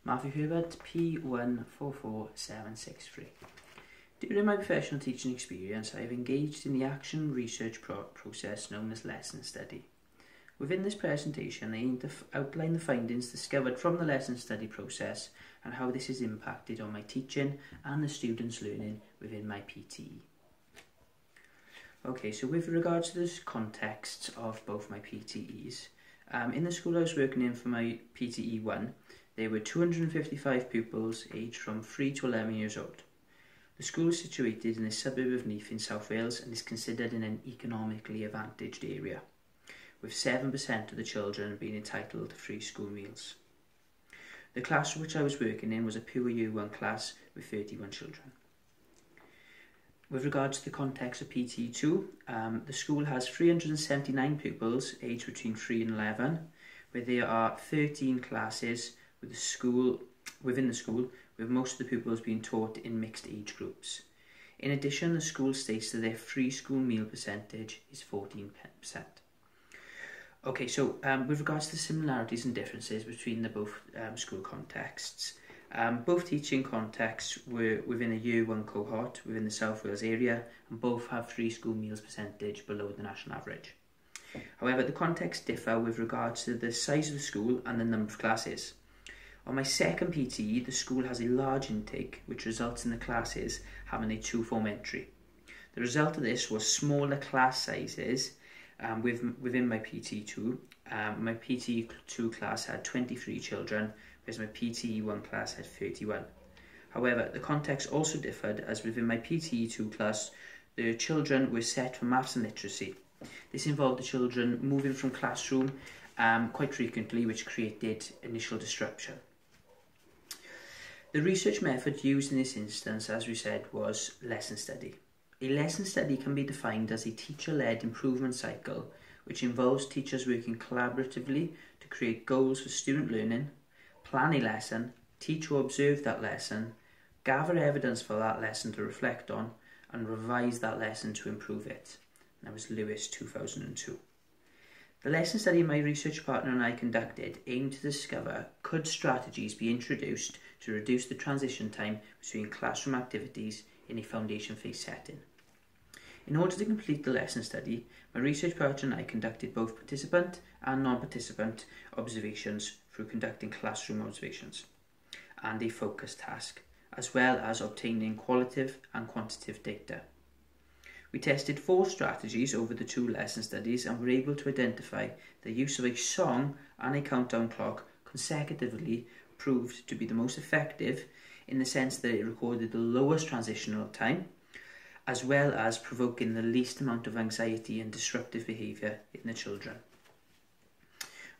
Matthew Herbert, P144763. During my professional teaching experience, I have engaged in the action research process known as lesson study. Within this presentation, I aim to outline the findings discovered from the lesson study process and how this has impacted on my teaching and the students' learning within my PTE. Okay, so with regards to the context of both my PTEs, in the school I was working in for my PTE 1, there were 255 pupils aged from 3 to 11 years old. The school is situated in a suburb of Neath in South Wales and is considered in an economically advantaged area, with 7% of the children being entitled to free school meals. The class which I was working in was a pure Year 1 class with 31 children. With regards to the context of PTE 2, the school has 379 pupils aged between 3 and 11, where there are 13 classes within the school, with most of the pupils being taught in mixed age groups. In addition, the school states that their free school meal percentage is 14%. Okay, so with regards to the similarities and differences between the both school contexts, both teaching contexts were within a Year 1 cohort within the South Wales area, and both have free school meals percentage below the national average. However, the contexts differ with regards to the size of the school and the number of classes. On my second PTE, the school has a large intake, which results in the classes having a 2-form entry. The result of this was smaller class sizes within my PTE 2. My PTE 2 class had 23 children, whereas my PTE 1 class had 31. However, the context also differed, as within my PTE 2 class, the children were set for maths and literacy. This involved the children moving from classroom quite frequently, which created initial disruption. The research method used in this instance, as we said, was lesson study. A lesson study can be defined as a teacher-led improvement cycle, which involves teachers working collaboratively to create goals for student learning, plan a lesson, teach or observe that lesson, gather evidence for that lesson to reflect on, and revise that lesson to improve it. That was Lewis 2002. The lesson study my research partner and I conducted aimed to discover could strategies be introduced to reduce the transition time between classroom activities in a foundation phase setting. In order to complete the lesson study, my research partner and I conducted both participant and non-participant observations through conducting classroom observations and a focus task, as well as obtaining qualitative and quantitative data. We tested 4 strategies over the 2 lesson studies and were able to identify the use of a song and a countdown clock consecutively proved to be the most effective, in the sense that it recorded the lowest transitional time, as well as provoking the least amount of anxiety and disruptive behaviour in the children.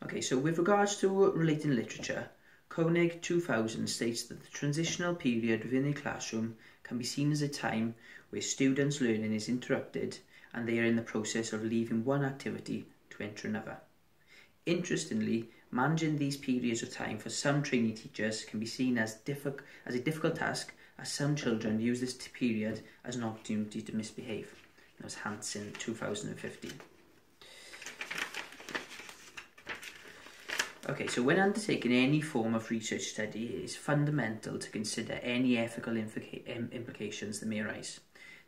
Okay, so with regards to relating literature, Koenig 2000 states that the transitional period within a classroom can be seen as a time where students' learning is interrupted and they are in the process of leaving one activity to enter another. Interestingly, managing these periods of time for some trainee teachers can be seen as a difficult task, as some children use this period as an opportunity to misbehave. That was Hansen 2015. Okay, so when undertaking any form of research study, it is fundamental to consider any ethical implications that may arise.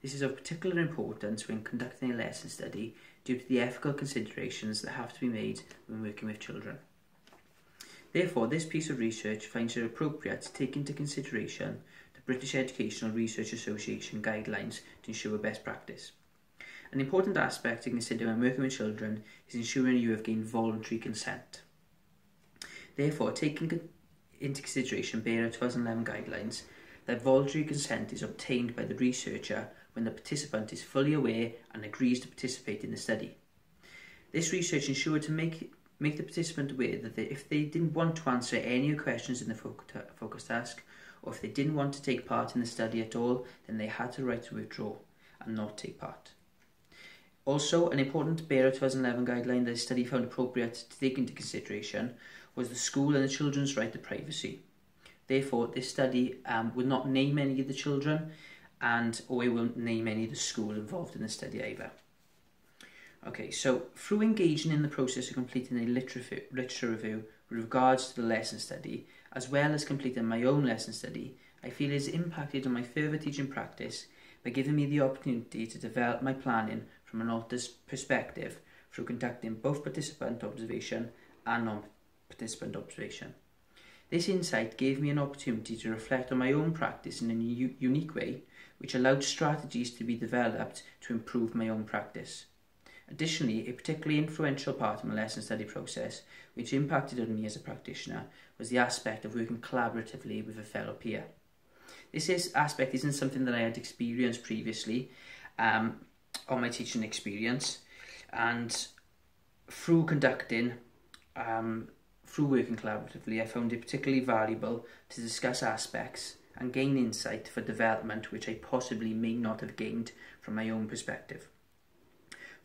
This is of particular importance when conducting a lesson study due to the ethical considerations that have to be made when working with children. Therefore, this piece of research finds it appropriate to take into consideration the British Educational Research Association guidelines to ensure best practice. An important aspect to consider when working with children is ensuring you have gained voluntary consent. Therefore, taking into consideration BERA 2011 guidelines, that voluntary consent is obtained by the researcher when the participant is fully aware and agrees to participate in the study. This research ensured to make the participant aware that if they didn't want to answer any questions in the focus task, or if they didn't want to take part in the study at all, then they had the right to withdraw and not take part. Also, an important BERA 2011 guideline that the study found appropriate to take into consideration was the school and the children's right to privacy. Therefore, this study would not name any of the children, or it won't name any of the school involved in the study either. Okay, so through engaging in the process of completing a literature review with regards to the lesson study, as well as completing my own lesson study, I feel it has impacted on my further teaching practice by giving me the opportunity to develop my planning from an author's perspective through conducting both participant observation and non-participant observation. This insight gave me an opportunity to reflect on my own practice in a unique way, which allowed strategies to be developed to improve my own practice. Additionally, a particularly influential part of my lesson study process, which impacted on me as a practitioner, was the aspect of working collaboratively with a fellow peer. This aspect isn't something that I had experienced previously on my teaching experience, and through working collaboratively, I found it particularly valuable to discuss aspects and gain insight for development which I possibly may not have gained from my own perspective.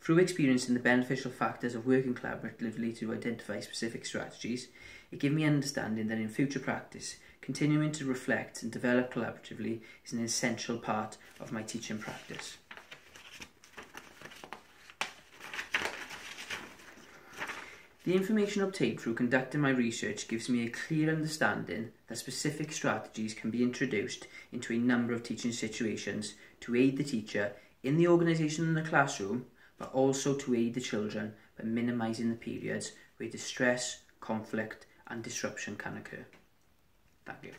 Through experiencing the beneficial factors of working collaboratively to identify specific strategies, it gave me an understanding that in future practice, continuing to reflect and develop collaboratively is an essential part of my teaching practice. The information obtained through conducting my research gives me a clear understanding that specific strategies can be introduced into a number of teaching situations to aid the teacher in the organisation in the classroom, but also to aid the children by minimising the periods where distress, conflict and disruption can occur. Thank you.